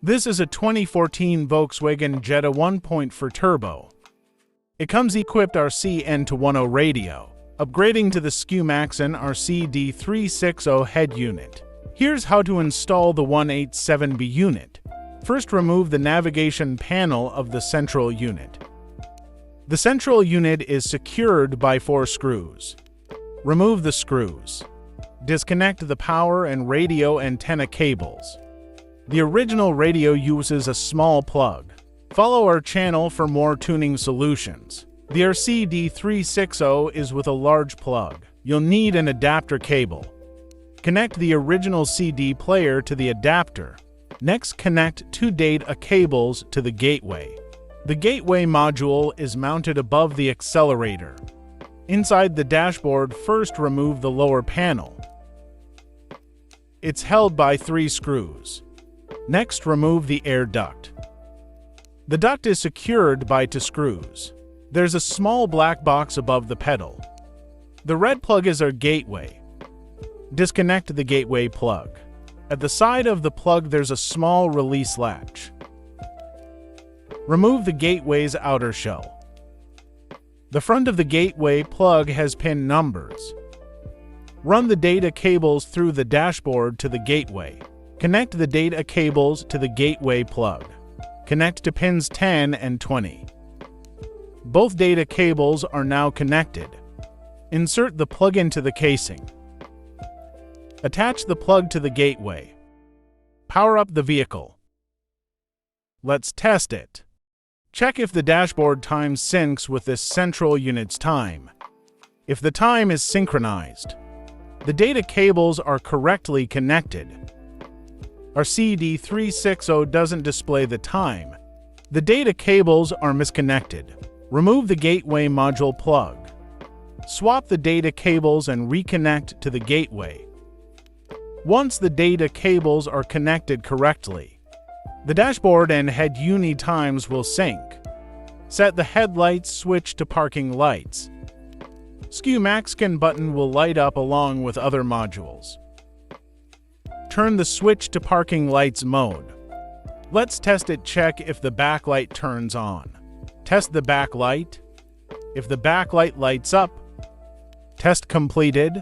This is a 2014 Volkswagen Jetta 1.4 turbo. It comes equipped RCN210 radio, upgrading to the SCUMAXCON RCD360 head unit. Here's how to install the 187B unit. First, remove the navigation panel of the central unit. The central unit is secured by 4 screws. Remove the screws. Disconnect the power and radio antenna cables. The original radio uses a small plug. Follow our channel for more tuning solutions. The RCD360 is with a large plug. You'll need an adapter cable. Connect the original CD player to the adapter. Next, connect 2 data cables to the gateway. The gateway module is mounted above the accelerator. Inside the dashboard, first remove the lower panel. It's held by 3 screws. Next, remove the air duct. The duct is secured by 2 screws. There's a small black box above the pedal. The red plug is our gateway. Disconnect the gateway plug. At the side of the plug, there's a small release latch. Remove the gateway's outer shell. The front of the gateway plug has pin numbers. Run the data cables through the dashboard to the gateway. Connect the data cables to the gateway plug. Connect to pins 10 and 20. Both data cables are now connected. Insert the plug into the casing. Attach the plug to the gateway. Power up the vehicle. Let's test it. Check if the dashboard time syncs with this central unit's time. If the time is synchronized, the data cables are correctly connected. Our RCD360 doesn't display the time. The data cables are misconnected. Remove the gateway module plug. Swap the data cables and reconnect to the gateway. Once the data cables are connected correctly, the dashboard and head unit times will sync. Set the headlights switch to parking lights. SCUMAXCON button will light up along with other modules. Turn the switch to parking lights mode. Let's test it. Check if the backlight turns on. Test the backlight. If the backlight lights up, test completed.